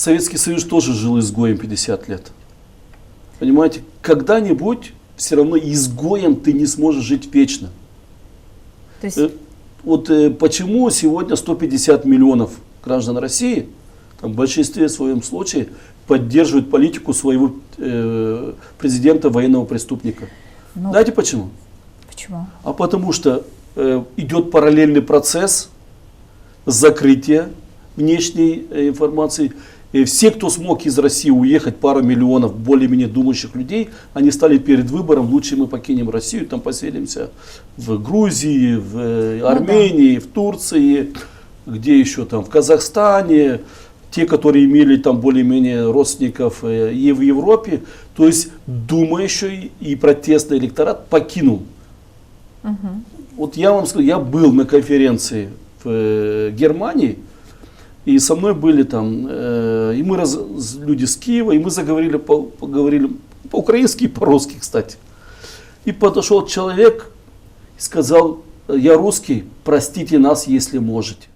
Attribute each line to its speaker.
Speaker 1: Советский Союз тоже жил изгоем 50 лет. Понимаете, когда-нибудь все равно изгоем ты не сможешь жить вечно.
Speaker 2: То есть...
Speaker 1: Вот почему сегодня 150 миллионов граждан России, там, в большинстве своем случае, поддерживают политику своего президента военного преступника.
Speaker 2: Ну,
Speaker 1: знаете почему?
Speaker 2: Почему?
Speaker 1: А потому что идет параллельный процесс закрытия внешней информации. И все, кто смог из России уехать, пару миллионов более-менее думающих людей, они стали перед выбором: лучше мы покинем Россию, там поселимся в Грузии, в Армении, в Турции, где еще там, в Казахстане. Те, которые имели там более-менее родственников и в Европе. То есть думающий и протестный электорат покинул. Вот я вам скажу, я был на конференции в Германии, и со мной были там и мы люди с Киева, и мы поговорили по-украински и по-русски, кстати. И подошел человек и сказал: я русский, простите нас, если можете.